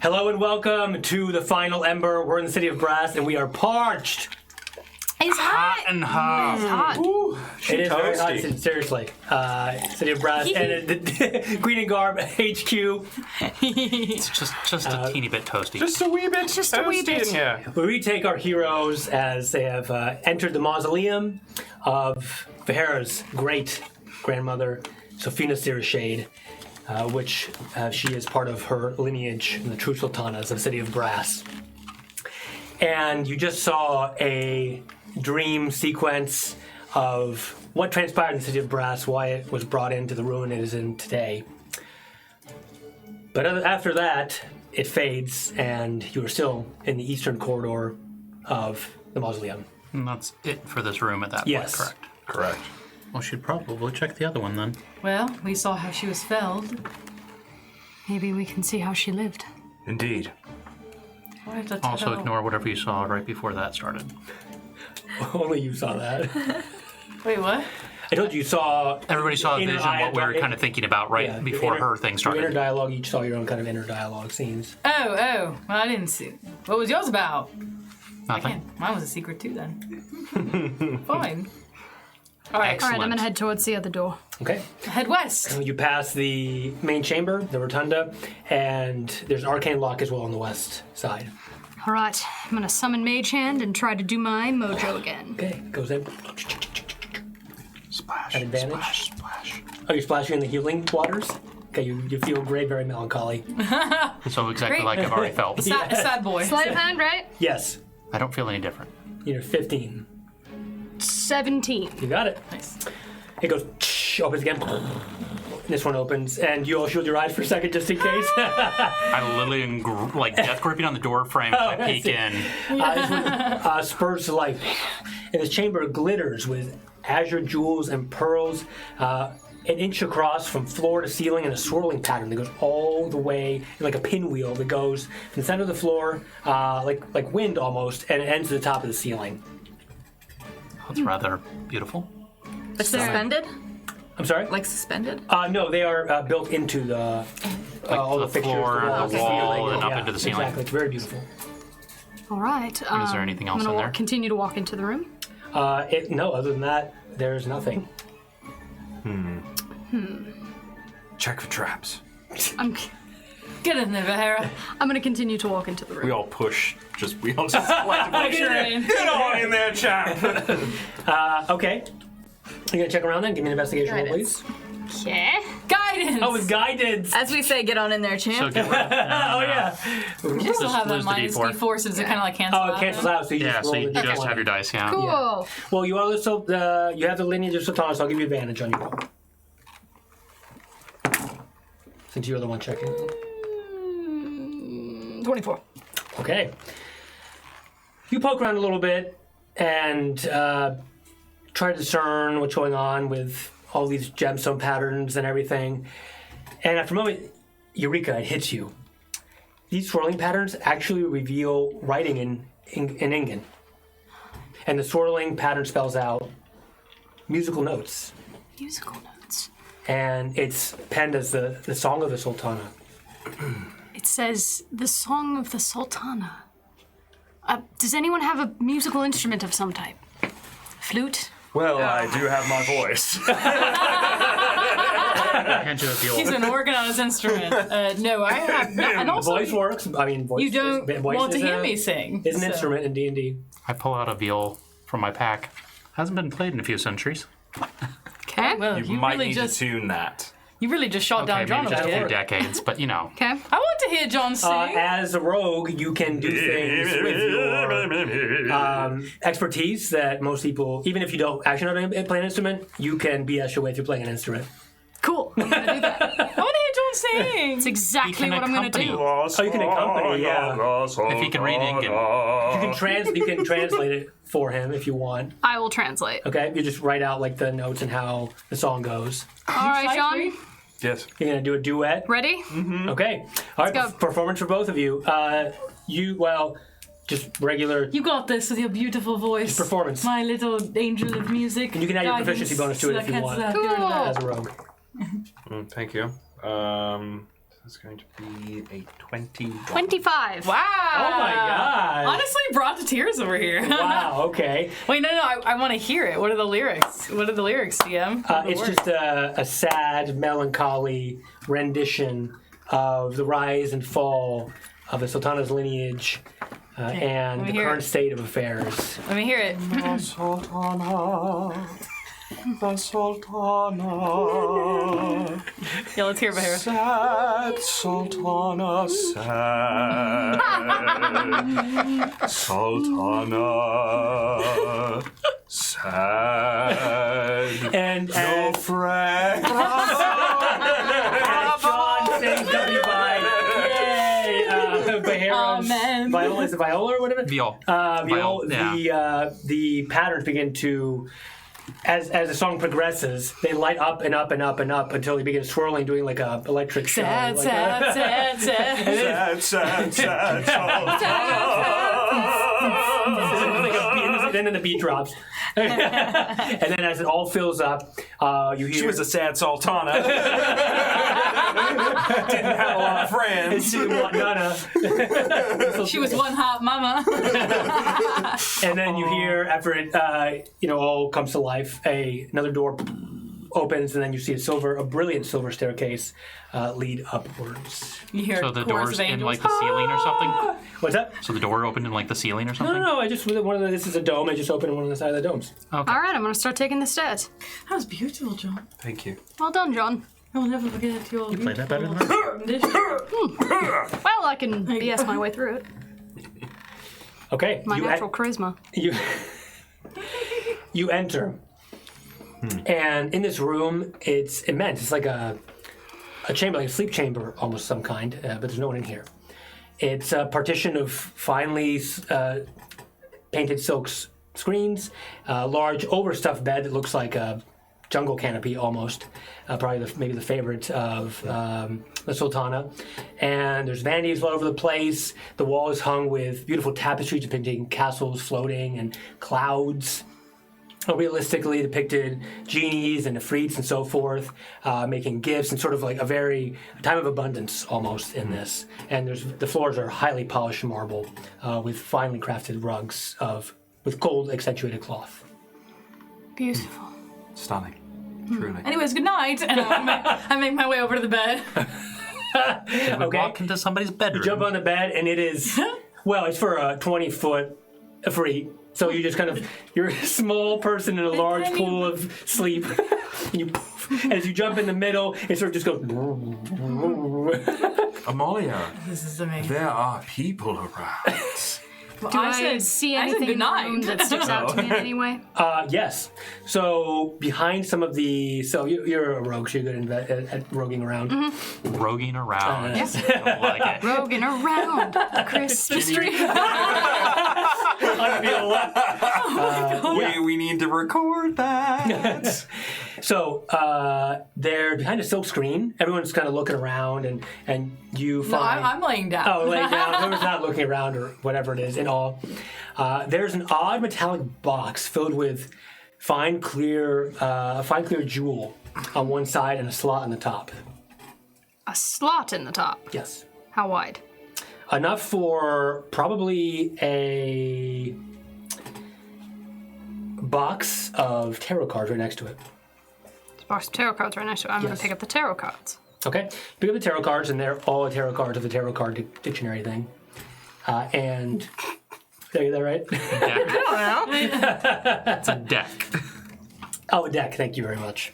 Hello and welcome to the Final Ember. We're in the city of Brass and we are parched. It's hot and hot. It's hot. Ooh, it is very hot, seriously. City of Brass and the Green and Garb HQ. It's just a teeny bit toasty. Just a wee bit toasty in here. We retake our heroes as they have entered the mausoleum of Vahera's great grandmother, Sofina Sirashade, which she is part of her lineage in the true Sultanas of the city of Brass. And you just saw a dream sequence of what transpired in the city of Brass, why it was brought into the ruin it is in today. But after that, it fades, and you are still in the eastern corridor of the mausoleum. And that's it for this room at that Yes. point, correct? Correct. Well, she'd probably check the other one then. Well, we saw how she was felled. Maybe we can see how she lived. Indeed. Also ignore whatever you saw right before that started. Only you saw that. Wait, what? I told you saw... Everybody saw a Inner vision what we were kind of thinking about right before her thing Your started. inner dialogue, you each saw your own kind of inner dialogue scenes. Oh. Well, I didn't see. What was yours about? Nothing. Mine was a secret too, then. Fine. All right. Excellent. All right, I'm gonna head towards the other door. Okay. Head west. You pass the main chamber, the rotunda, and there's an arcane lock as well on the west side. All right, I'm gonna summon Mage Hand and try to do my mojo again. Okay, goes in. Splash. At advantage. Splash. Splash. Oh, you're splashing in the healing waters? Okay, you feel great, very melancholy. So exactly Great. like I've already felt. Sad boy. Sleight of hand, right? Yes, I don't feel any different. you're 15. 17. You got it. Nice. It goes, opens again. This one opens, and you all shield your eyes for a second just in case. I literally am death gripping on the door frame as I peek in. This one spurs to life. And this chamber glitters with azure jewels and pearls, an inch across from floor to ceiling in a swirling pattern that goes all the way, like a pinwheel that goes from the center of the floor, like wind almost, and it ends at the top of the ceiling. That's rather beautiful. Suspended? I'm sorry? Like suspended? No, they are built into the all the the fixtures, floor, the walls, the wall, ceiling. and up into the ceiling. Exactly, it's very beautiful. All right. Is there anything else I'm in gonna there? continue to walk into the room. No, other than that, there's nothing. Check for traps. I'm Get in there, Vahera. gonna continue to walk into the room. We all just collectively. Sure. Get on in there, chap. Okay. You gonna check around then? Give me an investigation roll, please. Okay. Guidance. Oh, with guidance. As we say, get on in there, So champ. get rid of Oh yeah. You still have that lose the minus D4. D4 since it kind of like cancels Oh, out. it cancels out, so you Yeah, just so roll you the just D20. have your dice, yeah. Cool. Well, you are also you have the lineage of Sultan, so I'll give you advantage on your roll. Since you're the one checking. 24. Okay. You poke around a little bit and try to discern what's going on with all these gemstone patterns and everything. And after a moment, Eureka, it hits you. These swirling patterns actually reveal writing in Ingan. And the swirling pattern spells out musical notes. Musical notes. And it's penned as the Song of the Sultana. It says the Song of the Sultana. Does anyone have a musical instrument of some type? Flute? Well, I do have my voice. Hand you a field. He's an organized instrument. No, I have not. And also, Voice works. I mean, voice. you don't voice want to is hear a- me sing. Is an so. instrument in D&D. I pull out a viol from my pack. Hasn't been played in a few centuries. Okay. Well, You might really need just to tune that. you really just shot down Okay, John maybe over just a few here. decades, but you know. Okay. I want to hear John sing. As a rogue, you can do things with your expertise that most people, even if you don't actually know how to play an instrument, you can BS your way through playing an instrument. Cool. I'm gonna do that. I want to hear John sing. It's exactly can what I'm gonna accompany. do. Oh, you can accompany, yeah. If he can read Ingan. You can translate it for him if you want. I will translate. Okay, you just write out like the notes and how the song goes. All right, John. Yes. You're gonna do a duet. Ready? Okay. All right. go. Performance for both of you. Just regular You got this with your beautiful voice. performance. My little angel of music. And you can add your Guidance proficiency bonus to it if you that want. cancels out. Cool. Good enough. as a rogue. Thank you. It's going to be a 21. 25. Wow. Oh my god. Honestly, brought to tears over here. Wow, okay. Wait, no, I want to hear it. What are the lyrics? DM? It's just a sad, melancholy rendition of the rise and fall of the Sultana's lineage and let me the hear current it. state of affairs. Let me hear it. The Sultana. The Sultana. Yeah, let's hear it, Bahira. Sad Sultana, sad. Sultana, sad. And No as friend. John sings W5, yay! Bahira's Amen. viola, is it viola or whatever? Viol. Viol, Yeah. the patterns begin to, as the song progresses, they light up and up and up and up until they begin swirling, doing like a electric show. Sad, like sad, sad, sad. Sad, sad, sad Sultana. Then the beat drops, and then as it all fills up, you hear. She was a sad Sultana. Didn't have a lot of friends. She She was one hot mama. And then you hear, after it, all comes to life, another door opens, and then you see a brilliant silver staircase lead upwards. You hear So the chorus door's of in angels. like the ceiling or something? What's that? So the door opened in like the ceiling or something? No. I just this is a dome. I just opened one on the side of the domes. All right, I'm going to start taking the stats. That was beautiful, John. Thank you. Well done, John. I will never forget your played that better than that? Well, I can BS my way through it. Okay. My natural charisma. You enter, and in this room, it's immense. It's like a chamber, like a sleep chamber, almost some kind, but there's no one in here. It's a partition of finely painted silk screens, a large overstuffed bed that looks like a jungle canopy almost, probably maybe the favorite of the Sultana. And there's vanities all over the place. The wall is hung with beautiful tapestries depicting castles floating and clouds. Realistically depicted genies and efreets and so forth, making gifts, and sort of like a time of abundance almost in this. And the floors are highly polished marble with finely crafted rugs with gold accentuated cloth. Beautiful. Stunning. Truly. Anyways, good night. And I make my way over to the bed. We walk into somebody's bedroom. Jump on the bed, and it is, well, it's for a 20-foot efreet. So you just you're a small person in a large pool of sleep. And as you jump in the middle, it sort of just goes. Amalia, This is amazing. there are people around. Well, Do I see anything good in the room night. that sticks out to me in any way? Yes. So behind some of you're a rogue, so you're good at roguing around. Roguing around. Yes. I like it. Rogan around the Christmas tree. We need to record that. So they're behind a silk screen. Everyone's kind of looking around, and you No, find. I'm laying down. Oh, laying down. Whoever's not looking around or whatever it is in all. There's an odd metallic box filled with fine clear jewel on one side and a slot on the top. A slot in the top. Yes. How wide? Enough for probably a box of tarot cards right next to it. There's a box of tarot cards right next to it. I'm going Yes. to pick up the tarot cards. Okay. Pick up the tarot cards, and they're all tarot cards of the tarot card dictionary thing. And did I get that right? It's a deck. Oh, a deck. Thank you very much.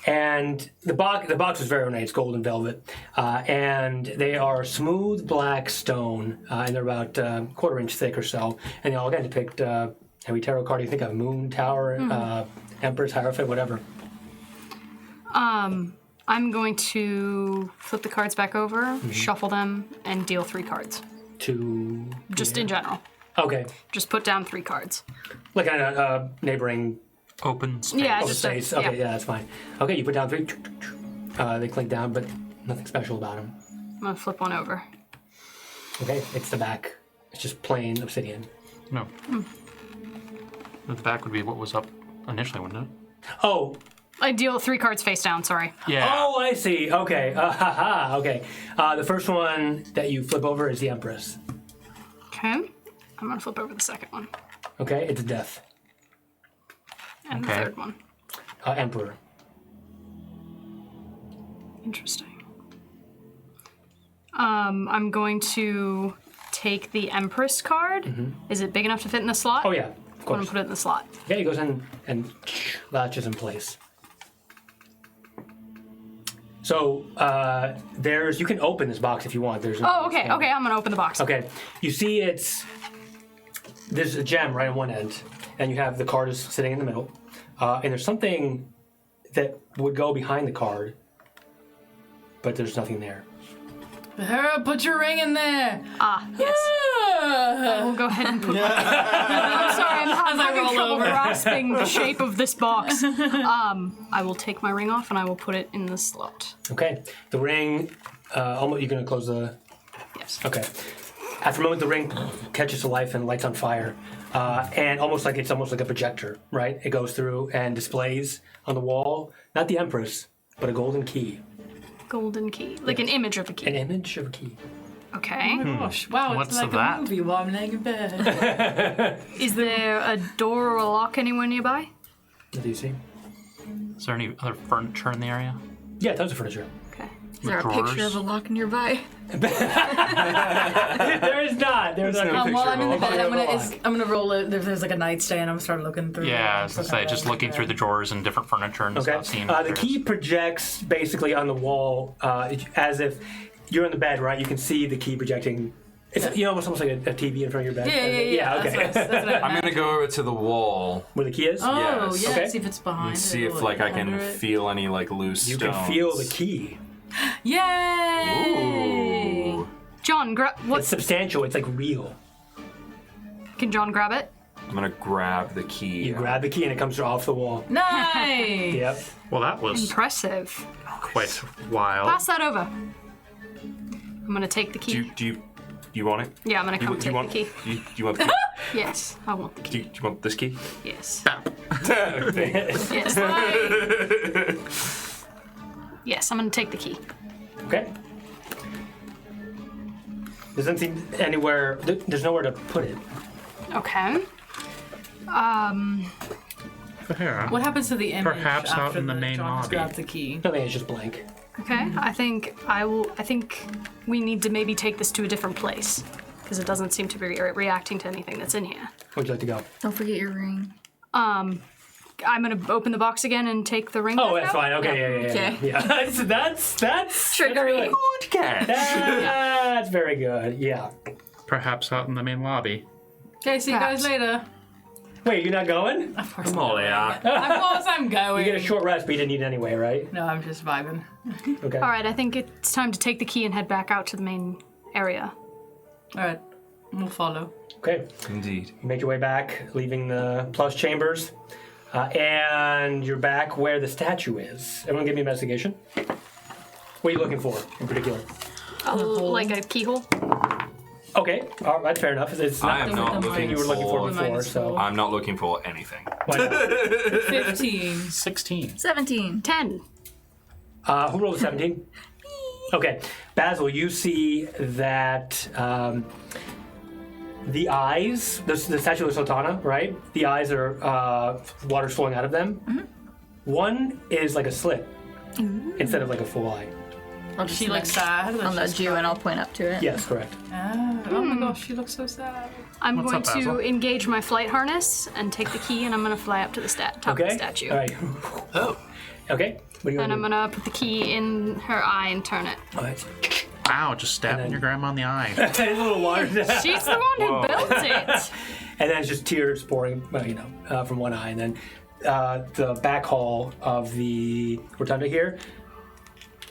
And the box is very ornate. It's golden velvet, and they are smooth black stone, and they're about quarter-inch thick or so. And they all again depict every tarot card you think of: Moon, Tower, Empress, Hierophant, whatever. I'm going to flip the cards back over, shuffle them, and deal 3 cards. Just in general. Okay, Just put down 3 cards. like a neighboring Open space. Yeah, space. Okay, yeah, that's fine. Okay, you put down 3. They clink down, but nothing special about them. I'm going to flip one over. Okay, it's the back. It's just plain obsidian. No. The back would be what was up initially, wouldn't it? Oh, I deal 3 cards face down, sorry. Yeah. Oh, I see. Okay. Okay. The first one that you flip over is the Empress. Okay. I'm gonna flip over the second one. Okay, it's a death. And Okay. the third one. Emperor. Interesting. I'm going to take the Empress card. Is it big enough to fit in the slot? Oh, yeah, of I'm gonna course. put it in the slot. Yeah, he goes in and latches in place. So you can open this box if you want. There's Oh, okay, okay, I'm gonna open the box. Okay, you see there's a gem right on one end, and you have the card is sitting in the middle, and there's something that would go behind the card, but there's nothing there. Hera, put your ring in there. Yes. We'll go ahead and put I'm sorry, I'm having roll trouble over. grasping the shape of this box. I will take my ring off and I will put it in the slot. Okay, the ring, almost, you're gonna close the, Yes. okay. After a moment, the ring catches to life and lights on fire, and it's almost like a projector, right? It goes through and displays on the wall, not the Empress, but a golden key. Golden key. Like an image of a key. An image of a key. Okay. Gosh, wow, What's it's like that? a movie while I'm laying in bed. Is there a door or a lock anywhere nearby? What do you see? Is there any other furniture in the area? Yeah, tons of furniture. Okay. Is there a Drawers? picture of a lock nearby? There is not. There's not. no While I'm in the picture of bed, I'm gonna roll it. There's like a nightstand. I'm gonna start looking through. Yeah, I was gonna say, just looking through the drawers and different furniture and Okay. stuff. Seeing if The there's- key projects basically on the wall as if you're in the bed, right? You can see the key projecting. It's almost like a TV in front of your bed. Yeah. Okay. That's what I I'm gonna go over to the wall Where the key is? Oh, Yes. yeah. Okay. See if it's behind. and it see or, if like I can under it. feel any like loose You stones. can feel the key. Yay! Ooh. John, It's what? substantial. It's like real. Can John grab it? I'm gonna grab the key. You grab the key and it comes off the wall. Nice. Yep. Well, that was Impressive. quite wild. Pass that over. I'm gonna take the key. Do you want it? Yeah, I'm gonna come do take you want the key. Do you want the key? Yes, I want the key. Do you want this key? Yes. Okay. Yes. Yes, I'm gonna take the key. Okay. Doesn't seem anywhere. There's nowhere to put it. Okay. What happens to the image Perhaps out after in the main John's lobby. grabbed the key? Nothing. It's just blank. Okay. I think we need to maybe take this to a different place because it doesn't seem to be reacting to anything that's in here. Where'd you like to go? Don't forget your ring. I'm gonna open the box again and take the ring. Oh, back that's out. fine. Okay. Okay. Yeah. So that's Trickery. Good catch. That's very good. Yeah. Perhaps out in the main lobby. Okay, see you guys Perhaps. later. Wait, you're not going? Of course Amalia. Of course I'm going. You get a short rest, but you didn't need it anyway, right? No, I'm just vibing. Okay. All right. I think it's time to take the key and head back out to the main area. All right, we'll follow. Okay. Indeed. You make your way back, leaving the plus chambers, and you're back where the statue is. Everyone, give me investigation. What are you looking for in particular? Like a keyhole. Okay, all right, fair enough. It's I not am not the thing looking you were looking for for. before, Minus so four. I'm not looking for anything. why not? 15. 16. 17. 10. Who rolled a 17? Okay, Basil, you see that the eyes, the statue of the Sultana, right? The eyes are water's flowing out of them. One is like a slit instead of like a full eye. I'll just She looks sad. I'll nudge you and I'll point up to it. Yes, correct. Oh my gosh, she looks so sad. I'm What's going up, to Basil? engage my flight harness and take the key, and I'm going to fly up to the top of Okay. the statue. All right. Oh. Okay. What are you And I'm gonna going to put the key in her eye and turn it. do? All right. Wow, just stabbing your grandma in the eye. A little water. She's the one who Whoa. built it. And then it's just tears pouring, from one eye. And then the back hall of the rotunda here,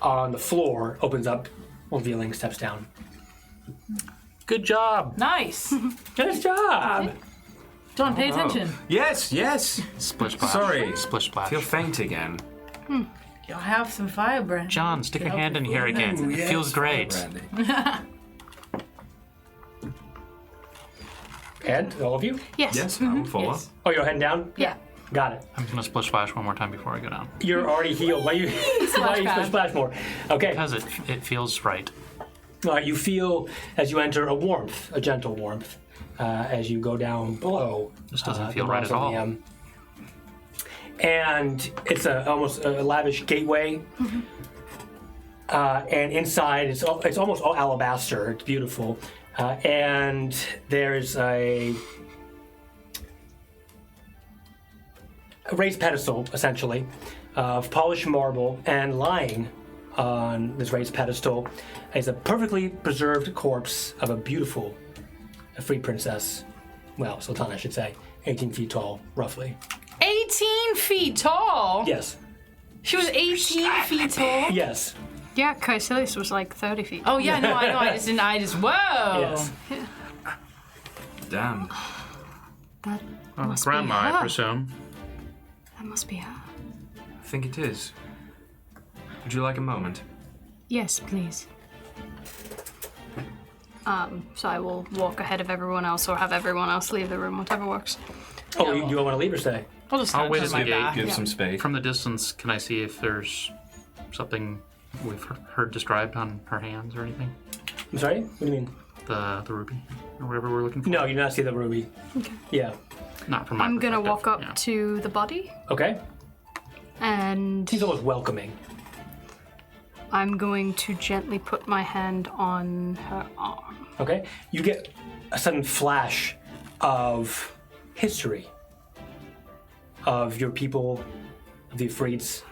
on the floor, opens up, revealing steps down. Good job. Nice. Nice job! John, pay attention. Yes, yes. Splish splash. Sorry. Splish splash. Feel faint again. You'll have some firebrand. John, stick your hand in here again. It feels great. And all of you? Yes. Yes, I will follow. Yes. Oh, you're heading down? Yeah. Got it. I'm gonna splish splash one more time before I go down. You're already healed. Why you splash more? Okay. Because it feels right. All right, you feel as you enter a gentle warmth, as you go down below. This doesn't feel the right at all. mausoleum. And it's almost a lavish gateway. And inside, it's almost all alabaster. It's beautiful. And there's a raised pedestal, essentially, of polished marble, and lying on this raised pedestal is a perfectly preserved corpse of a beautiful Efreet princess. Well, Sultan, I should say. 18 feet tall, roughly. 18 feet tall? Yes. She was 18 feet tall? Yes. Yeah, Caecilius was like 30 feet. Oh, yeah, no, I know. I just, whoa. Yes. Damn. That Oh, must grandma, be her. I presume. That must be her. I think it is. Would you like a moment? Yes, please. So I will walk ahead of everyone else or have everyone else leave the room, whatever works. Oh, you don't want to leave or stay? I'll just I'll wait turn at my the gate, back. Give some space. From the distance, can I see if there's something we've heard described on her hands or anything? I'm sorry? What do you mean? The ruby or whatever we're looking for? No, you do not see the ruby. Okay. Yeah. Not from my I'm gonna walk up perspective, to the body Okay. and He's almost welcoming. I'm going to gently put my hand on her arm. Okay. You get a sudden flash of history of your people, of the Efreets,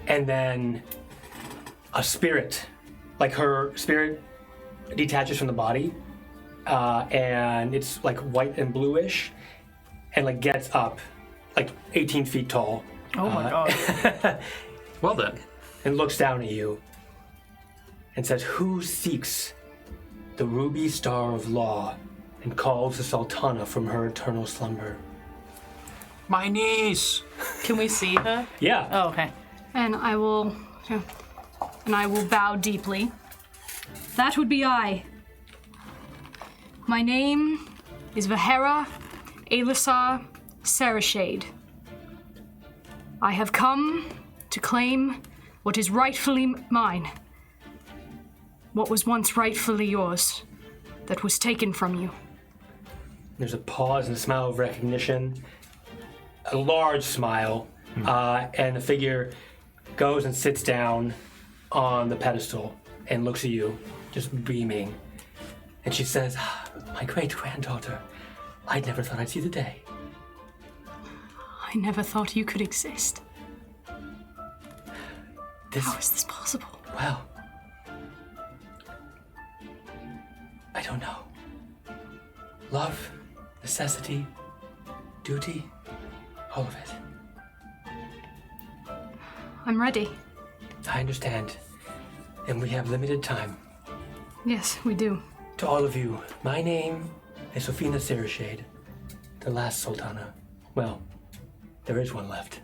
and then a spirit, like her spirit detaches from the body, and it's like white and bluish, and like gets up, like 18 feet tall, Oh my god. Well then, and looks down at you and says, "Who seeks the ruby star of law and calls the Sultana from her eternal slumber?" my niece. Can we see her? Yeah. Oh, okay. And I will bow deeply. That would be I. My name is Vahera Alisar Serashade. I have come to claim what is rightfully mine. What was once rightfully yours, that was taken from you. There's a pause and a smile of recognition, a large smile, and the figure goes and sits down on the pedestal and looks at you, just beaming. And she says, "My great-granddaughter, I never thought I'd see the day." I never thought you could exist. This, How is this possible? well, I don't know. Love, necessity, duty, all of it. I'm ready. I understand. And we have limited time. Yes, we do. To all of you, my name is Sofina Serashade, the last Sultana. Well, there is one left.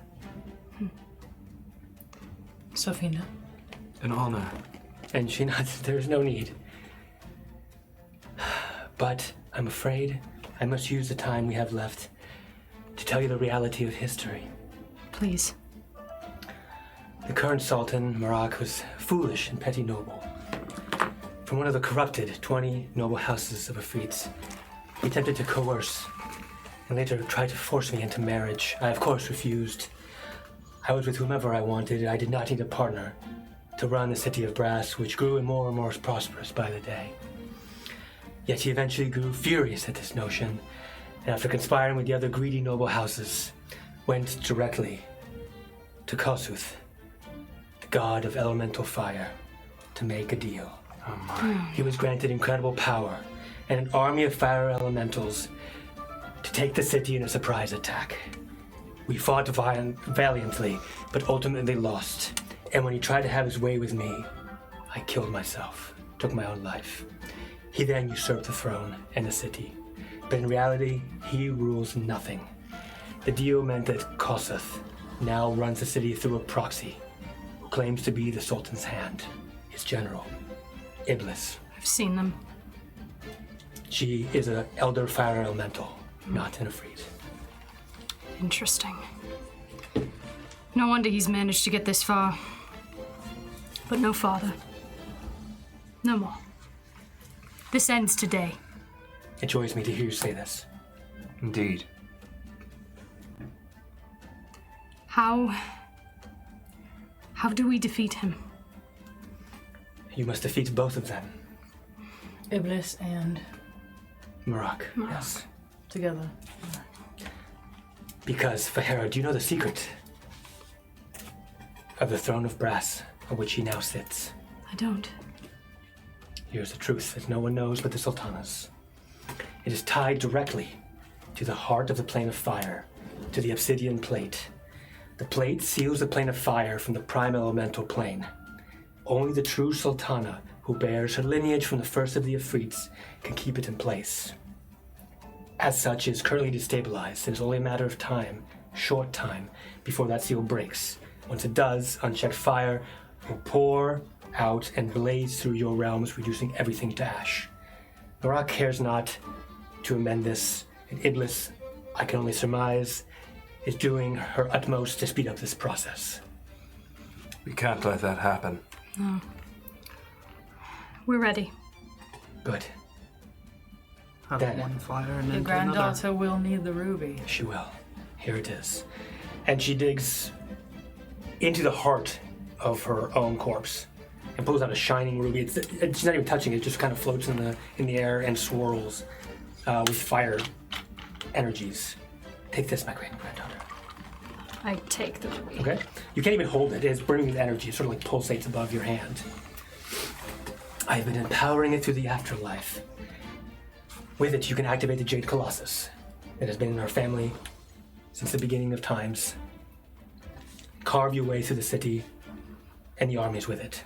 Sophina. An honor. And she nods, there's no need. But I'm afraid I must use the time we have left to tell you the reality of history. Please. The current Sultan, Marak, was foolish and petty noble. From one of the corrupted 20 noble houses of Efreets, he attempted to coerce and later tried to force me into marriage. I, of course, refused. I was with whomever I wanted. I did not need a partner to run the city of Brass, which grew and more prosperous by the day. Yet he eventually grew furious at this notion, and after conspiring with the other greedy noble houses, went directly to Kossuth, the god of elemental fire, to make a deal. He was granted incredible power and an army of fire elementals to take the city in a surprise attack. We fought valiantly, but ultimately lost. And when he tried to have his way with me, I killed myself, took my own life. He then usurped the throne and the city. But in reality, he rules nothing. The deal meant that Kossuth now runs the city through a proxy who claims to be the Sultan's hand, his general, Iblis. I've seen them. She is an elder fire elemental, not an Efreet. Interesting. No wonder he's managed to get this far. But no father. No more. This ends today. It joys me to hear you say this. Indeed. How do we defeat him? You must defeat both of them. Iblis and Marak. Yes. together. Because, Fahera, do you know the secret of the throne of brass on which he now sits? I don't. Here's the truth that no one knows but the Sultanas. It is tied directly to the heart of the plane of fire, to the obsidian plate. The plate seals the plane of fire from the prime elemental plane. Only the true Sultana, who bears her lineage from the first of the Efreets, can keep it in place. As such, it is currently destabilized. It is only a matter of time, short time, before that seal breaks. Once it does, unchecked fire will pour out and blaze through your realms, reducing everything to ash. Barak cares not to amend this, and Iblis, I can only surmise, is doing her utmost to speed up this process. We can't let that happen. No. We're ready. Good. Out Then- of one fire and Your into another. granddaughter will need the ruby. She will. Here it is. And she digs into the heart of her own corpse and pulls out a shining ruby. It's not even touching it; it just kind of floats in the air and swirls with fire energies. Take this, my granddaughter. I take the ruby. Okay. You can't even hold it. It's burning with energy. It sort of like pulsates above your hand. I have been empowering it through the afterlife. With it, you can activate the Jade Colossus. It has been in our family since the beginning of times. Carve your way through the city and the armies with it,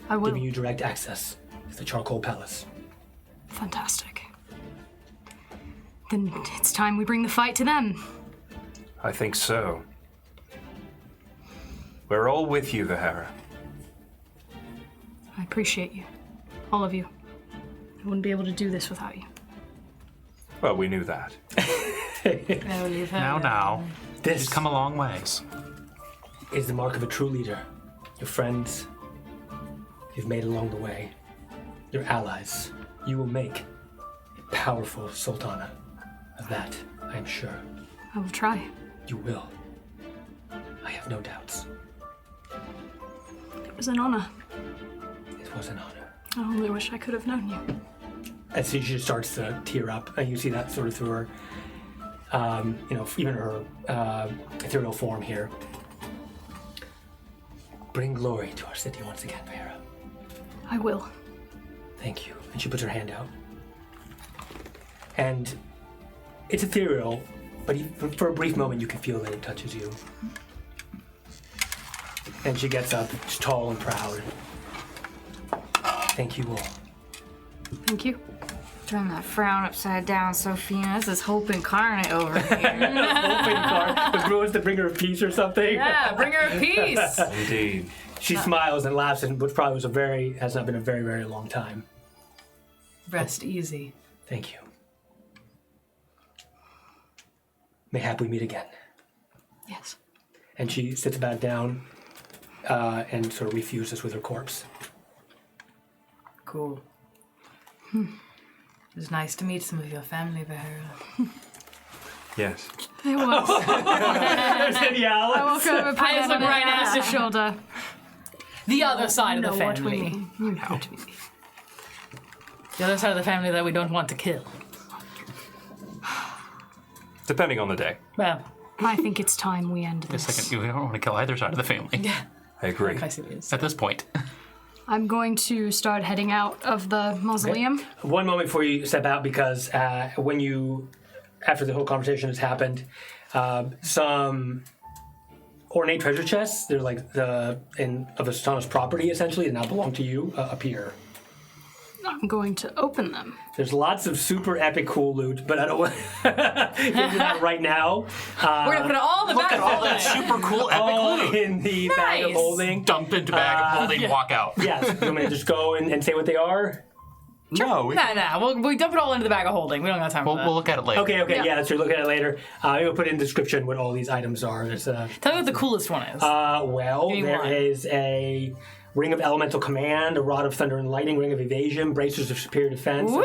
I will. giving you direct access to the Charcoal Palace. Fantastic. Then it's time we bring the fight to them. I think so. We're all with you, Vahera. I appreciate you. All of you. I wouldn't be able to do this without you. Well, we knew that. No, you've had Now. This She's come a long ways. is the mark of a true leader. Your friends you've made along the way, your allies. You will make a powerful Sultana. Of that, I am sure. I will try. You will. I have no doubts. It was an honor. It was an honor. I only wish I could have known you. As she just starts to tear up, and you see that sort of through her, even her ethereal form here. Bring glory to our city once again, Vera. I will. Thank you. And she puts her hand out. And it's ethereal, but for a brief moment you can feel that it touches you. And she gets up, she's tall and proud. Thank you all. Thank you. Turn that frown upside down, Sophia. This is hope incarnate over here. Hoping card. Was Ruins to bring her a piece or something? Yeah, bring her a piece. Indeed. She smiles and laughs, and which probably has not been a very, very long time. Rest easy. Thank you. Mayhap we meet again. Yes. And she sits back down and sort of refuses with her corpse. Cool. It was nice to meet some of your family, Vahera. Yes. It was. I walk over and put Eyes that look on right at Anna's you. shoulder. The other side of know the what we family. mean. You know what we mean. The other side of the family that we don't want to kill. Depending on the day. Well, I think it's time we end Wait a this. second, we don't want to kill either side of the family I agree. I see what it is. at this point. I'm going to start heading out of the mausoleum. One moment before you step out, because after the whole conversation has happened, some ornate treasure chests, they're like of the Sultana's property essentially, that now belong to you, appear. I'm going to open them. There's lots of super epic cool loot, but I don't want to get into that right now. We're gonna put it all in the back. All that super cool epic All loot. in the bag of Nice. holding. Dump into bag of holding, walk out. Yes, you want me to just go and say what they are? No, We dump it all into the bag of holding. We don't got time for that. We'll look at it later. Okay, Yeah. yeah, so look at it later. We'll put in the description what all these items are. There's Tell me what the coolest one is. well, Give me there one. is a Ring of Elemental Command, a Rod of Thunder and Lightning, Ring of Evasion, Bracers of Superior Defense, Woo!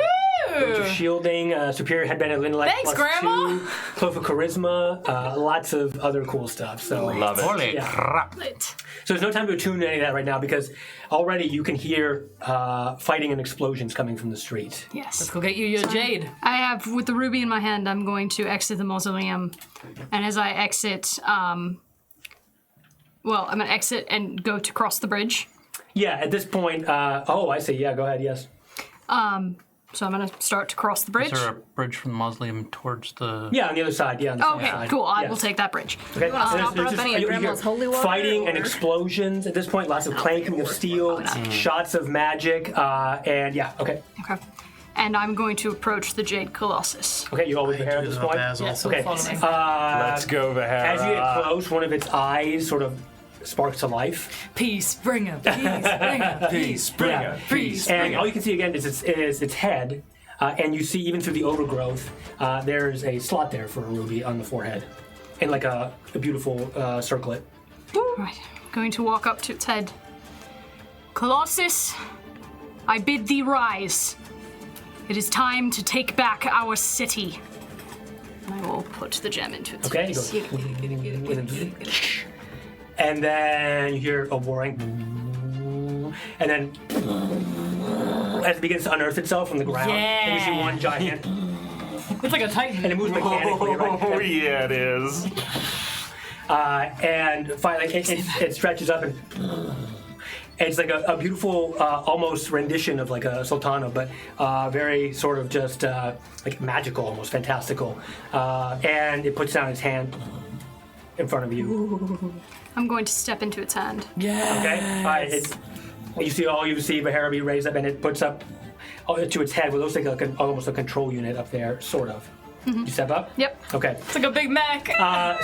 Brooch of Shielding, Superior Headband of Intellect Thanks, +2, Grandma. Cloak of Charisma, lots of other cool stuff. So love it. Holy Yeah. crap. Lit. So there's no time to attune to any of that right now because already you can hear fighting and explosions coming from the street. Yes. Go get you your jade. I have, with the ruby in my hand, I'm going to exit the mausoleum. And as I exit, I'm going to exit and go to cross the bridge. Yeah, at this point, I see. Yeah, go ahead, yes. So I'm going to start to cross the bridge. Is there a bridge from the mausoleum towards the... Yeah, on the other side. Yeah, on the Okay, same side. cool. I Yes. will take that bridge. Okay. wanna And stop her up any of you Grandma's hear holy water, fighting and or- explosions at this point. Lots of clanking of steel, shots of magic, and yeah. Okay. Okay. And I'm going to approach the Jade Colossus. Okay. You all with your hair at this point. Yes, Okay. follow me. Let's go, Vahara. As you get close, one of its eyes sort of sparks to life, Peace, bringer, peace, bringer, Peace, bring Yeah. it. peace. and all you can see again is its head, and you see even through the overgrowth, there's a slot there for a ruby on the forehead, and like a beautiful circlet. Right. I'm going to walk up to its head. Colossus, I bid thee rise. It is time to take back our city. And I will put the gem into its Okay. face. And then you hear a whirring, and then as it begins to unearth itself from the ground, and you see Yeah. one giant, It's like a titan. and it moves mechanically, right? Oh, yeah, it is. And finally, it stretches up, and it's like a beautiful, almost rendition of like a sultana, but very sort of just like magical, almost fantastical. And it puts down its hand in front of you. I'm going to step into its hand. Yeah. Okay. All right. You see Vahara be raised up, and it puts up to its head what looks like almost a control unit up there, sort of. You step up. Yep. Okay. It's like a Big Mac.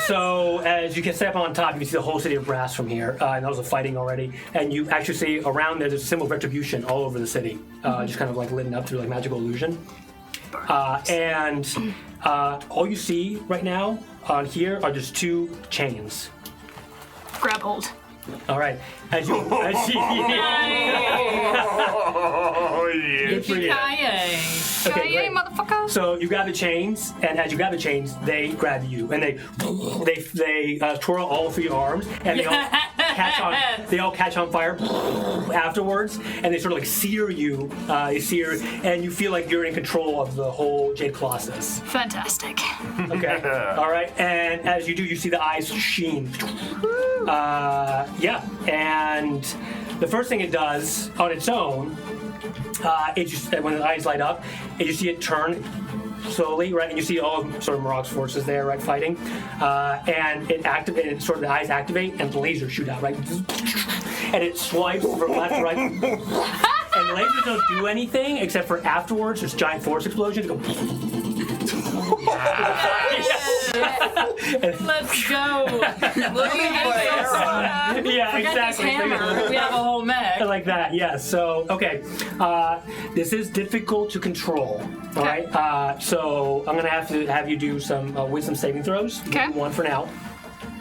So as you can step on top, you can see the whole city of brass from here, and those are fighting already. And you actually see around there's a symbol of retribution all over the city, just kind of like lit up through like magical illusion. And all you see right now on here are just two chains. Grab hold. All right. As you Oh, yeah. Good for you. Yippee-ki-yay. Okay, Yay, great. motherfucker. So you grab the chains, and as you grab the chains, they grab you, and they twirl all three arms, and they all catch on. They all catch on fire afterwards, and they sort of like sear you. And you feel like you're in control of the whole Jade Colossus. Fantastic. Okay. All right. And as you do, you see the eyes sheen. Yeah. And the first thing it does on its own, it just when the eyes light up, and you see it turn slowly, right? And you see all of sort of Marok's forces there, right, fighting. And it activated, sort of the eyes activate, and lasers shoot out, right? And it swipes from left to right. And the lasers don't do anything except for afterwards, there's giant force explosions. Go. Let's go. Yeah, exactly. Hammer. We have a whole mech. Like that, yes. So, okay. This is difficult to control, all right? So I'm going to have you do some wisdom saving throws. Okay. One for now.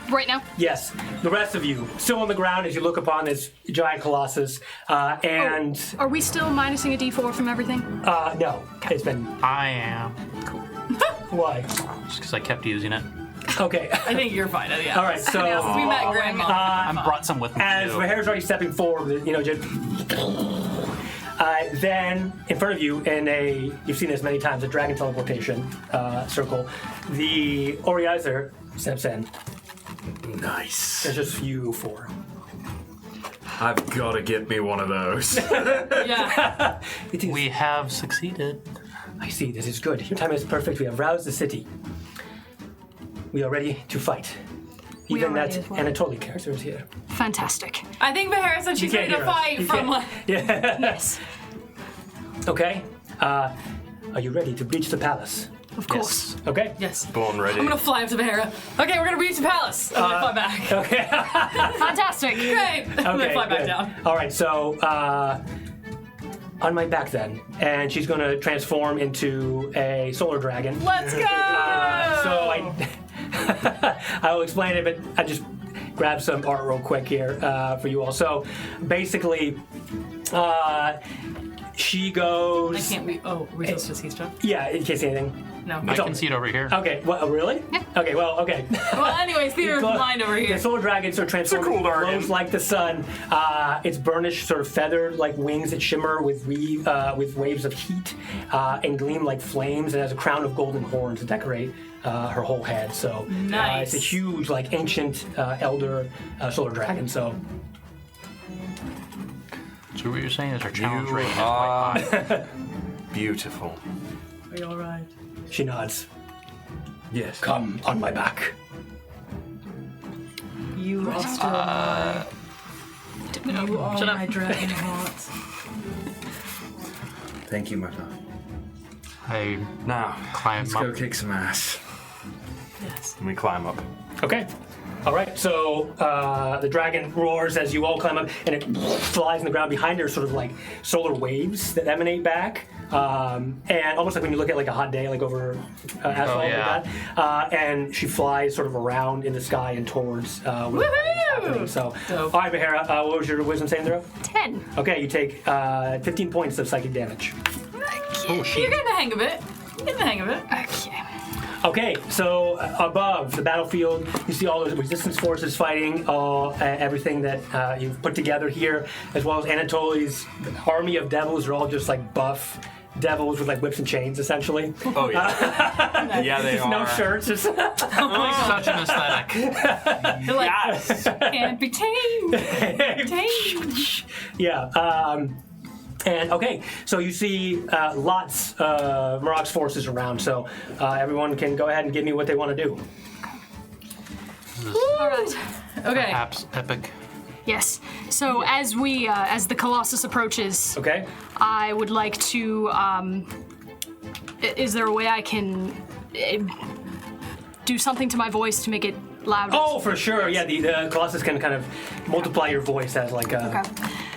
Right now? Yes. The rest of you, still on the ground as you look upon this giant colossus. And, Are we still minusing a d4 from everything? no, it's been... I am. Why? Just because I kept using it. Okay. I think you're fine. Yeah. All right, so... We met Grandma. I brought some with me As too. Vahara's already stepping forward, just... Then, in front of you, you've seen this many times, a dragon teleportation circle, the Oriazer steps in. Nice. There's just you four. I've got to get me one of those. Yeah. It is, We have succeeded. I see, this is good. Your time is perfect. We have roused the city. We are ready to fight. We Even are ready that as well. Anatoly character is here. Fantastic. I think Vahara said she's You ready can't to hear us. fight You from can't- like. Yeah. Yes, Okay. Are you ready to breach the palace? of course. Okay. Yes. Born ready. I'm gonna fly up to Vahara. Okay, we're gonna reach the palace. I'm gonna fly back. Okay. Fantastic. Great. I'm gonna Okay, fly back good. down. All right, so on my back then. And she's going to transform into a solar dragon. Let's go! So I will explain it, but I just grab some art real quick here for you all. So basically, she goes. I can't read. Oh, we're supposed to see stuff? Yeah, you can't see anything. No. I can see it over here. Okay, well, really? Yeah. Okay, well, okay. Well, anyways, theater of the mind over here. The solar dragon sort of transforms, glows like the sun. It's burnished, sort of feathered like wings that shimmer with waves of heat and gleam like flames, and has a crown of golden horns to decorate her whole head. So Nice. it's a huge, like ancient elder solar dragon. So what you're saying is her challenge You rating is are quite high. beautiful. Are you alright? she nods. Yes. Come on my back. You are still mine. You are Shut up. my dragon hearts. Thank you, my love. I Now, climb let's up. go kick some ass. Yes. And we climb up. Okay. All right. So the dragon roars as you all climb up, and it flies on the ground behind her. Sort of like solar waves that emanate back, and almost like when you look at like a hot day, like over asphalt, yeah. like that. And she flies sort of around in the sky and towards where the fight is happening. So, Dope. all right, Bahara, what was your wisdom saving throw? 10. Okay, you take 15 points of psychic damage. Oh, You're shit. getting the hang of it. You're getting the hang of it. Okay. Okay, so above the battlefield, you see all those resistance forces fighting, everything that you've put together here, as well as Anatoly's army of devils are all just like buff devils with like whips and chains, essentially. Oh, yeah. Yeah, they Just are. no shirts. Just Such an aesthetic. You're like, Yes! can't be tamed. Tamed. yeah. And okay, so you see lots of Marok's forces around, so everyone can go ahead and give me what they want to do. All right. Okay. Perhaps epic. Yes. So as we, as the Colossus approaches, Okay? I would like to. Is there a way I can do something to my voice to make it louder? Oh, for sure. Yeah, the Colossus can kind of multiply your voice as like a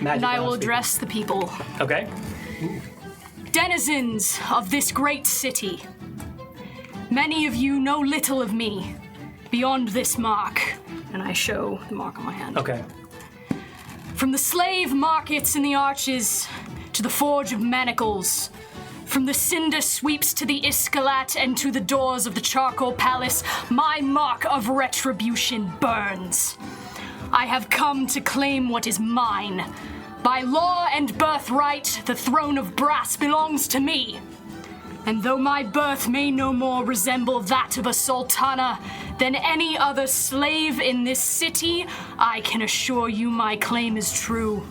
magic. And I will loudspeaker. address the people. Okay. Denizens of this great city, many of you know little of me beyond this mark. And I show the mark on my hand. Okay. From the slave markets in the arches to the forge of manacles, from the cinder sweeps to the Iskalat and to the doors of the charcoal palace, my mark of retribution burns. I have come to claim what is mine. By law and birthright, the throne of brass belongs to me. And though my birth may no more resemble that of a sultana than any other slave in this city, I can assure you my claim is true.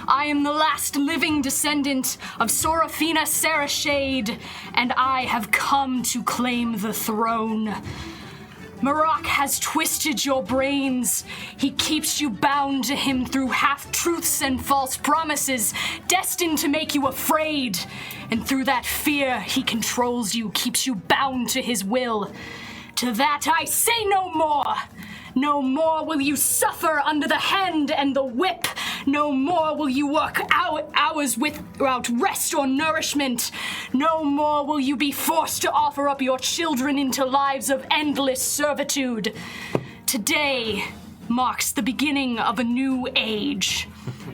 I am the last living descendant of Sorafina Sarashade, and I have come to claim the throne. Marok has twisted your brains. He keeps you bound to him through half-truths and false promises, destined to make you afraid. And through that fear, he controls you, keeps you bound to his will. To that I say no more. No more will you suffer under the hand and the whip. No more will you work hours without rest or nourishment. No more will you be forced to offer up your children into lives of endless servitude. Today marks the beginning of a new age.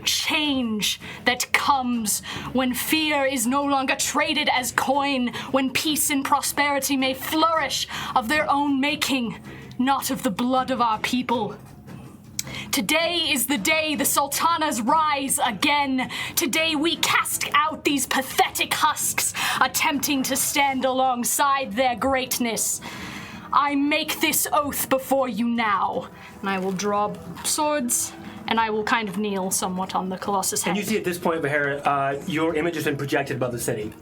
Change that comes when fear is no longer traded as coin, when peace and prosperity may flourish of their own making, not of the blood of our people. Today is the day the sultanas rise again. Today we cast out these pathetic husks, attempting to stand alongside their greatness. I make this oath before you now. And I will draw swords, and I will kind of kneel somewhat on the Colossus head. And you see at this point, Bahara, your image has been projected above the city.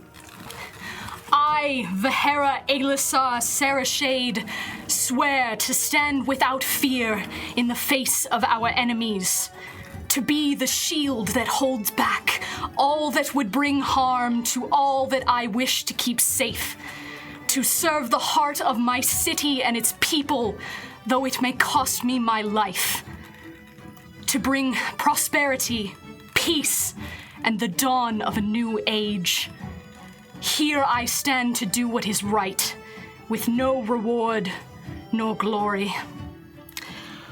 I, Vahera Alisar Sarashade, swear to stand without fear in the face of our enemies, to be the shield that holds back all that would bring harm to all that I wish to keep safe, to serve the heart of my city and its people, though it may cost me my life, to bring prosperity, peace, and and the dawn of a new age. Here I stand to do what is right, with no reward nor glory.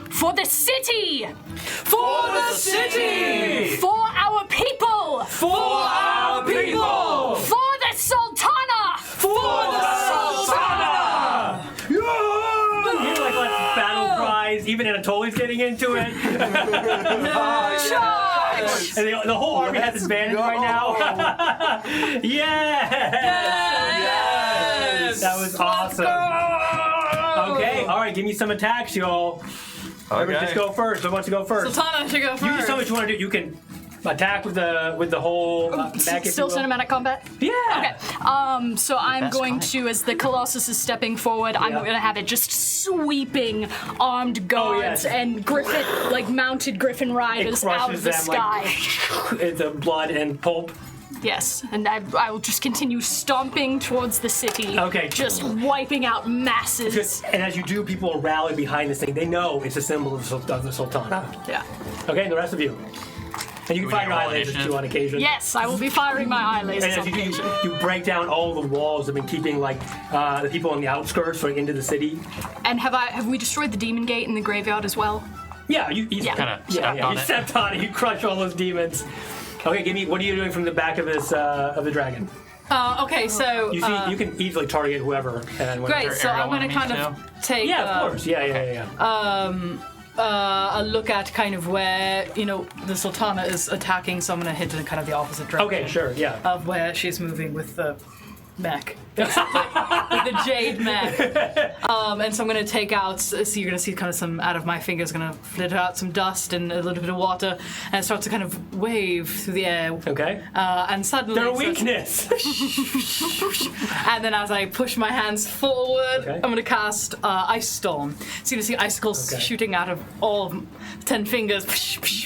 For the city! For the city! For our people! For our people! For the Sultana! For the Sultana! You like let battle cries. Even Anatoli's getting into it. Charge! And the whole army has advantage right now. Yes! That was awesome. Okay, all right, give me some attacks, y'all. Everyone just go first. Who wants to go first? Sultana should go first. You just tell me what you want to do. You can attack with the whole mech, if you Still will. cinematic combat? Yeah. Okay. So I'm best going kind. to, as the Colossus is stepping forward, I'm Yeah. going to have it just sweeping armed guards yes. and griffin, like mounted griffin It riders out crushes of the them sky. like the blood and pulp. Yes, and I will just continue stomping towards the city. Okay. Just wiping out masses. And as you do, people will rally behind this thing. They know it's a symbol of the Sultana. Yeah. Okay, and the rest of you. And you can we fire your roll eye lasers initiative? too on occasion. Yes, I will be firing my eye And lasers as on you do, occasion. you break down all the walls that have been keeping like the people on the outskirts right into the city. And have we destroyed the demon gate in the graveyard as well? Yeah, you Kinda yeah, stepped yeah. on You it. stepped on it. You crush all those demons. Okay, give me. What are you doing from the back of this of the dragon? Okay, so You see, you can easily target whoever. And great. Your So I'm arrow going to enemies kind of take Yeah, of course. Yeah. a look at kind of where the Sultana is attacking. So I'm going to head in kind of the opposite direction. Okay, sure. Yeah. Of where she's moving with the mech, basically, with the jade mech. And so I'm going to take out. So you're going to see kind of some out of my fingers. Going to flitter out some dust and a little bit of water, and it starts to kind of wave through the air. Okay. And suddenly, Their it starts- weakness. and then as I push my hands forward, Okay. I'm going to cast Ice Storm. So you're going to see icicles Okay. shooting out of all of 10 fingers.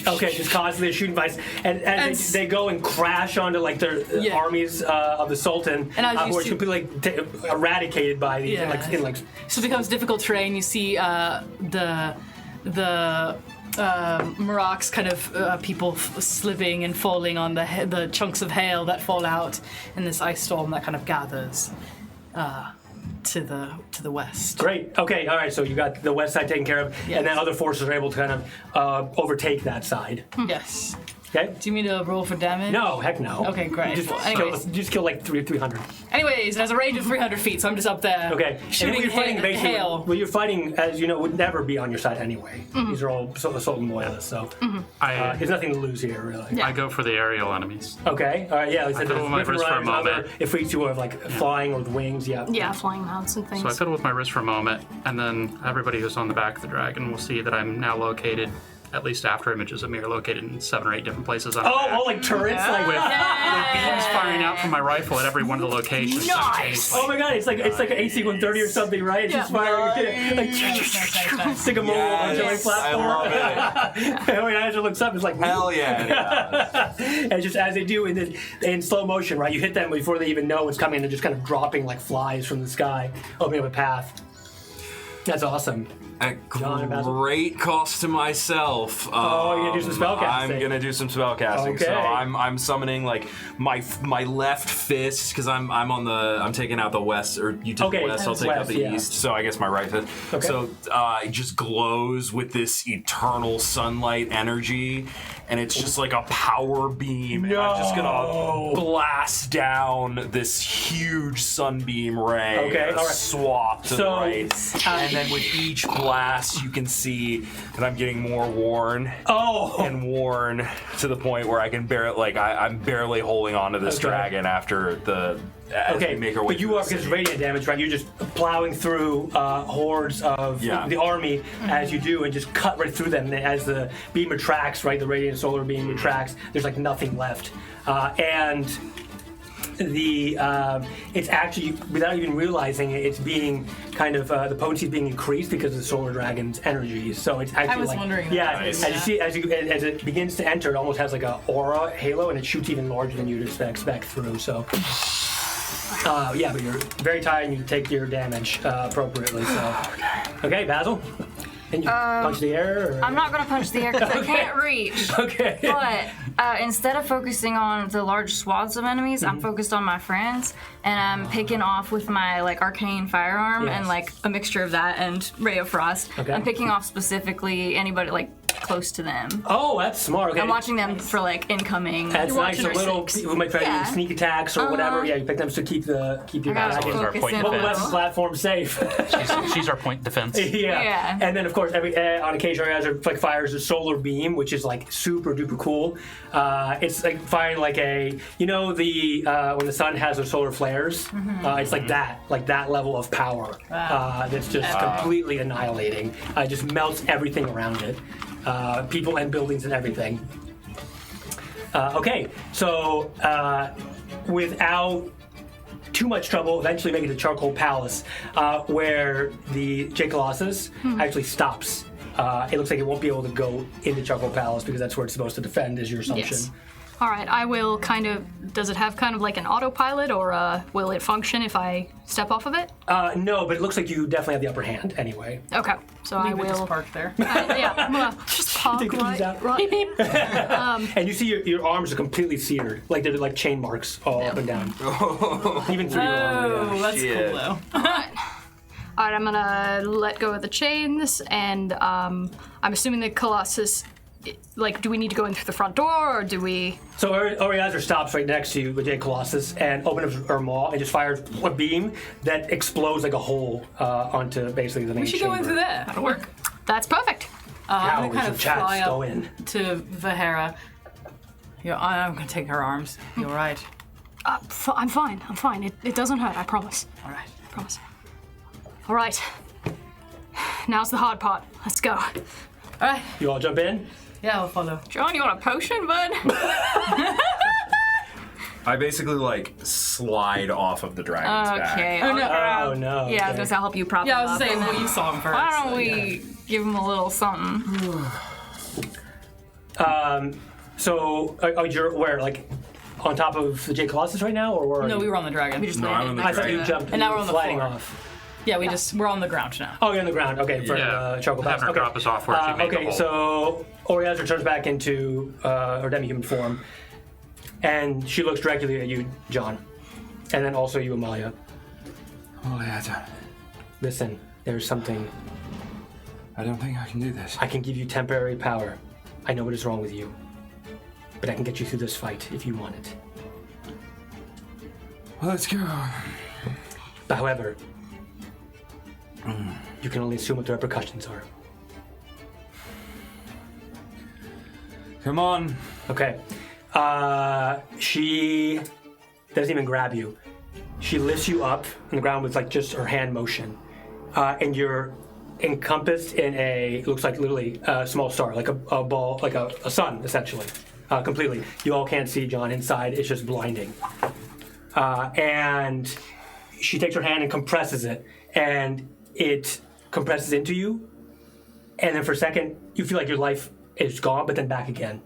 Okay, just constantly shooting vice, and as they go and crash onto like their Yeah. armies of the Sultan, And as you who are see- completely eradicated by these, Yeah. in like So it becomes difficult terrain. You see the Maraks kind of people sliving and falling on the chunks of hail that fall out in this ice storm that kind of gathers to the west. Great. Okay. All right. So you got the west side taken care of, Yes. and then other forces are able to kind of overtake that side. Yes. Okay. Do you mean to roll for damage? No, heck no. Okay, great. You just, Well, anyways. just kill like 300. Anyways, it has a range of 300 feet, so I'm just up there Okay. shooting and you're fighting basically. hail. Well, you're fighting, as you know, would never be on your side anyway. These are all Sultan loyalists, so there's nothing to lose here, really. I go for the aerial enemies. Okay. All right. Yeah. Like I said, fiddle with my Griffin wrist for a Riders and other moment. Efreets who are like flying with wings. Yeah. Yeah, flying mounts and things. So I fiddle with my wrist for a moment, and then everybody who's on the back of the dragon will see that I'm now located, at least after images of me are located in 7 or 8 different places on the back. Oh, like turrets, like with beams firing out from my rifle at every one of the locations. Nice! Oh my god, it's like an AC-130 or something, right? It's just firing, like stick a mole on a killing platform. I love it. And when Azure looks up, it's like Hell yeah. and it's just as they do in slow motion, right? You hit them before they even know what's coming. They're just kind of dropping like flies from the sky, opening up a path. That's awesome. At John and Basil. great cost to myself. Oh, you're gonna do some spellcasting. I'm gonna do some spellcasting. Okay. So I'm summoning like my left fist because I'm taking out the west, or you take Okay, the west, I'll take out west, the yeah. east. So I guess my right fist. Okay. So it just glows with this eternal sunlight energy, and it's just like a power beam. And I'm just gonna blast down this huge sunbeam ray. Okay, all right. Swap to the So, right, and then with each blast, you can see that I'm getting more worn and worn to the point where I can I'm barely holding on to this Okay. dragon after as we make our way but you through are, the because city. radiant damage, right? You're just plowing through hordes of the army as you do, and just cut right through them. And as the beam retracts, right, the radiant solar beam retracts, there's like nothing left, and it's actually, without even realizing it, it's being kind of the potency is being increased because of the solar dragon's energy. So it's actually was like, wondering that. yeah, Nice. as it begins to enter, it almost has like a aura halo, and it shoots even larger than you'd expect through. So. Yeah, but you're very tired and you take your damage appropriately. So, okay, Basil. Can you punch the air? Or? I'm not gonna punch the air because I can't reach. Okay. But instead of focusing on the large swaths of enemies, I'm focused on my friends, and I'm picking off with my like arcane firearm and like a mixture of that and ray of frost. Okay. I'm picking off specifically anybody like close to them. Oh, that's smart. Okay. I'm watching them for like incoming. That's You're nice. watching A our little six. who might try to Yeah. do sneak attacks or whatever. Yeah, you pick them to keep your gotta back. our focus point in defense. on West them. platform safe. She's our point defense. Yeah. And then of course on occasion like fires a solar beam, which is like super duper cool. It's like firing like a when the sun has those solar flares. It's like that level of power. That's just completely annihilating. It just melts everything around it. People and buildings and everything. Okay, so without too much trouble, eventually make it to Charcoal Palace, where the J Colossus actually stops. It looks like it won't be able to go into Charcoal Palace because that's where it's supposed to defend, is your assumption. Yes. All right, I will kind of. Does it have kind of like an autopilot, or will it function if I step off of it? No, but it looks like you definitely have the upper hand anyway. Okay, so I Leave it just will. parked there. Yeah, I'm gonna just park Take the keys out. right. Beep, beep. And you see your arms are completely seared, like they're like chain marks all up and down. Even through your arm. Oh, that's Shit. cool though. All right, I'm gonna let go of the chains, and I'm assuming the Colossus. Like, do we need to go in through the front door, or do we? So Oriazer stops right next to you with J Colossus and opens up her maw and just fires a beam that explodes like a hole onto basically the main We should chamber. go in through there. That'll work. That's perfect. I'm gonna kind Cowards of of chats, fly go up in. to Vahera. I'm gonna take her arms. You all right? I'm fine. I'm fine. It doesn't hurt. I promise. All right. I promise. All right. Now's the hard part. Let's go. All right. You all jump in? Yeah, I'll follow. John, you want a potion, bud? I basically like slide off of the dragon's back. Okay. Oh, no. Oh no. Yeah, I was okay. gonna say I'll help you prop Yeah, I him was up. saying, well, you saw him first. Why don't so, we yeah. give him a little something? So you're where, like on top of the J Colossus right now, or where? are No, you? we were on the dragon. We just No, I'm on the I thought dragon. you jumped. And now you we're were on the sliding floor. off. Yeah, we're on the ground now. Oh, you're on the ground. Okay, in front Yeah, of the charcoal have box. her Okay. drop us off where she made the Okay, hole. so Oriazer turns back into her demi-human form, and she looks directly at you, John, and then also you, Amalia. Oh, yeah, Listen, there's something. I don't think I can do this. I can give you temporary power. I know what is wrong with you, but I can get you through this fight if you want it. Let's go. But however, you can only assume what the repercussions are. Come on. Okay. She doesn't even grab you. She lifts you up on the ground with like just her hand motion, and you're encompassed in it looks like literally a small star, like a ball, like a sun essentially, completely. You all can't see John inside; it's just blinding. And she takes her hand and compresses it, and it compresses into you. And then for a second, you feel like your life is gone, but then back again.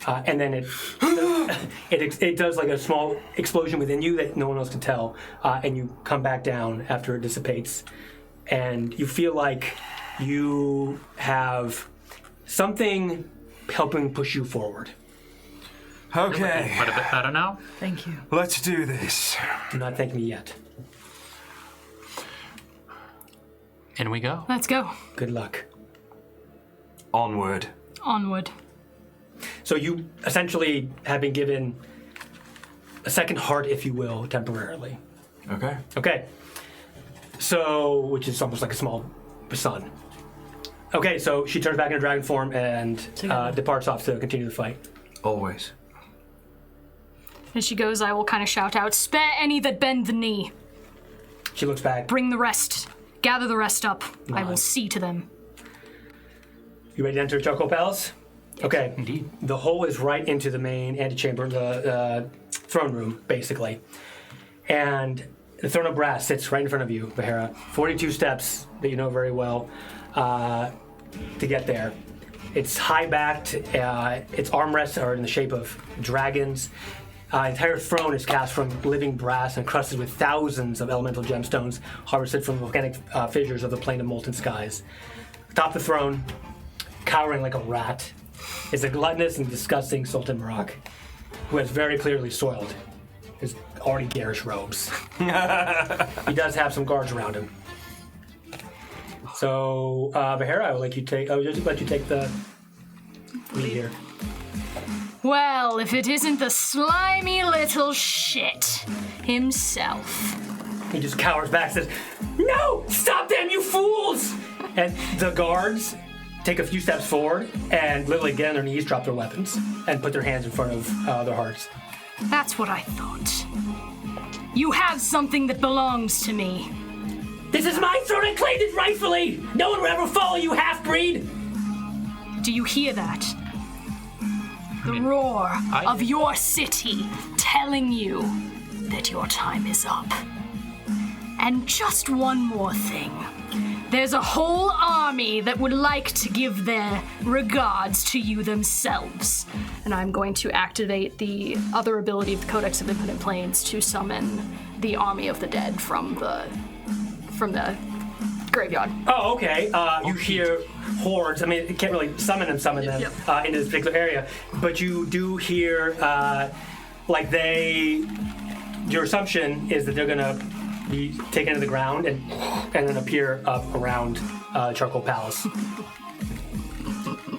And then it does like a small explosion within you that no one else can tell, and you come back down after it dissipates, and you feel like you have something helping push you forward. Okay, Quite a bit better now. Thank you. let's do this. Do not thank me yet. In we go. Let's go. Good luck. Onward. Onward. So you essentially have been given a second heart, if you will, temporarily. Okay. Okay. So, which is almost like a small sun. Okay, so she turns back into dragon form and departs off to continue the fight. Always. As she goes, I will kind of shout out, "Spare any that bend the knee. She looks back. Bring the rest. Gather the rest up. I will see to them." You ready to enter Charcoal Palace? Okay. Indeed. The hole is right into the main antechamber, the throne room, basically. And the throne of brass sits right in front of you, Vahera. 42 steps that you know very well to get there. It's high-backed. Its armrests are in the shape of dragons. The entire throne is cast from living brass and crusted with thousands of elemental gemstones harvested from volcanic fissures of the plain of molten skies. atop the throne, cowering like a rat, is a gluttonous and disgusting Sultan Marak, who has very clearly soiled his already garish robes. He does have some guards around him. So, Bahara, I would like you take. I would just let you take the lead here. Well, if it isn't the slimy little shit himself. He just cowers back and says, "No! Stop them, you fools!" And the guards take a few steps forward and literally get on their knees, drop their weapons, and put their hands in front of their hearts. That's what I thought. You have something that belongs to me. This is my throne. I claimed it rightfully. No one will ever follow you, half-breed. Do you hear that? The roar of your city telling you that your time is up. And just one more thing. There's a whole army that would like to give their regards to you themselves. And I'm going to activate the other ability of the Codex of Infinite Planes to summon the army of the dead from the graveyard. Oh, okay. You hear hordes. I mean, you can't really summon them into this particular area, but you do hear, your assumption is that they're gonna be taken to the ground and then appear up around Charcoal Palace.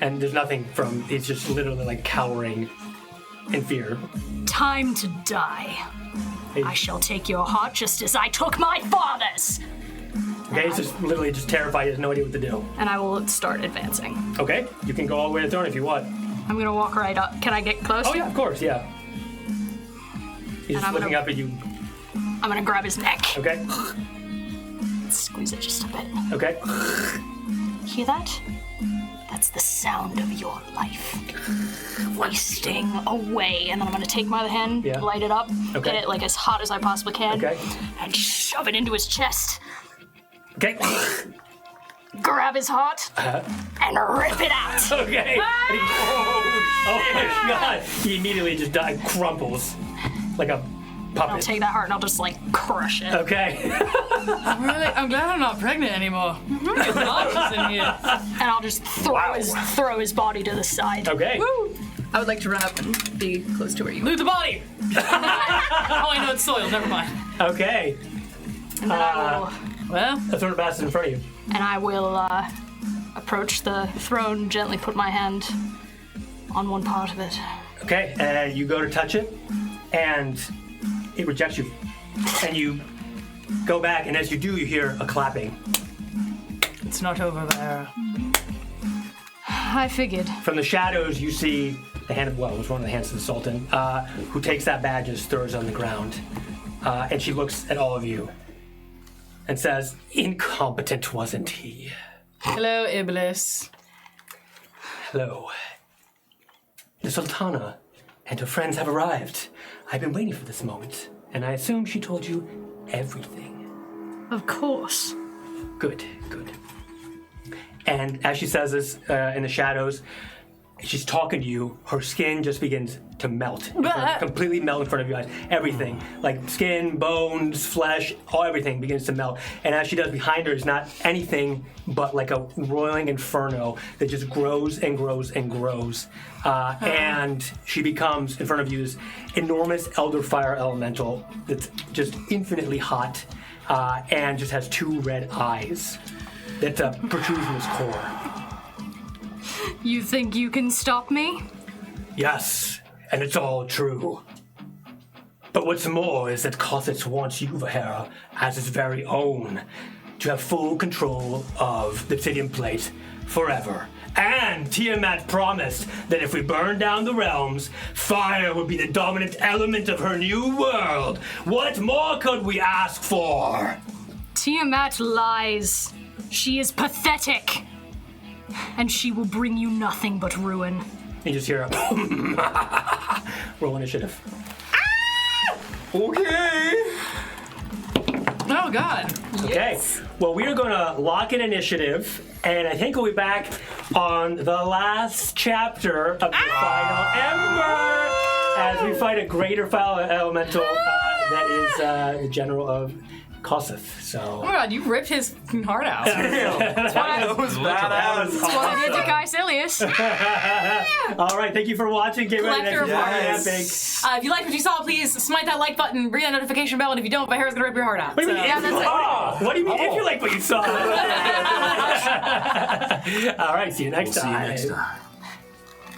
And there's nothing it's just literally like cowering in fear. Time to die. I shall take your heart just as I took my father's. Okay, he's just literally just terrified. He has no idea what to do. And I will start advancing. Okay, you can go all the way to the throne if you want. I'm gonna walk right up. Can I get close? Oh yeah, of course, yeah. He's just looking up at you. I'm gonna grab his neck. Okay. Squeeze it just a bit. Okay. Hear that? That's the sound of your life wasting away. And then I'm gonna take my other hand, light it up, get it like as hot as I possibly can, and shove it into his chest. Okay. Grab his heart and rip it out. Okay. Oh my god. He immediately just crumples like a puppet. I'll take that heart and I'll just like crush it. Okay. I'm glad I'm not pregnant anymore. It's nauseous in here. And I'll just throw his body to the side. Okay. Woo! I would like to run up and be close to where you loot the body. Oh, I know it's soiled. Never mind. Okay. And then I will. Well, the throne of Bass is in front of you. And I will approach the throne, gently put my hand on one part of it. Okay, you go to touch it, and it rejects you. And you go back, and as you do, you hear a clapping. it's not over there. I figured. From the shadows, you see the hand of, well, it was one of the hands of the Sultan, who takes that badge and throws it on the ground. And she looks at all of you and says, "Incompetent, wasn't he?" Hello, Iblis. Hello. The Sultana and her friends have arrived. I've been waiting for this moment, and I assume she told you everything. Of course. Good, good. And as she says this in the shadows, she's talking to you, her skin just begins to melt. Completely melt in front of your eyes. Everything. Like skin, bones, flesh, everything begins to melt. And as she does, behind her is not anything but like a roiling inferno that just grows and grows and grows. And she becomes, in front of you, this enormous elder fire elemental that's just infinitely hot and just has two red eyes that protrude from its core. You think you can stop me? Yes, and it's all true. But what's more is that Kothitz wants you, Vahera, as his very own, to have full control of the obsidian plate forever. And Tiamat promised that if we burn down the realms, fire would be the dominant element of her new world. What more could we ask for? Tiamat lies. She is pathetic. And she will bring you nothing but ruin. You just hear a roll initiative. Okay. Oh, God. Okay. Well, we are going to lock in initiative, and I think we'll be back on the last chapter of the Final Ember as we fight a greater Final Elemental that is the general of Koseth. So. Oh my god, you ripped his heart out. That was badass. What I did to Caecilius. All right, thank you for watching. Get ready Collector next of time. hearts. Epic. If you liked what you saw, please smite that like button, ring that notification bell, and if you don't, my hair's gonna rip your heart out. What do you mean? So- If you like- What do you mean? If you like what you saw? All right, see you next We'll see you time. next time.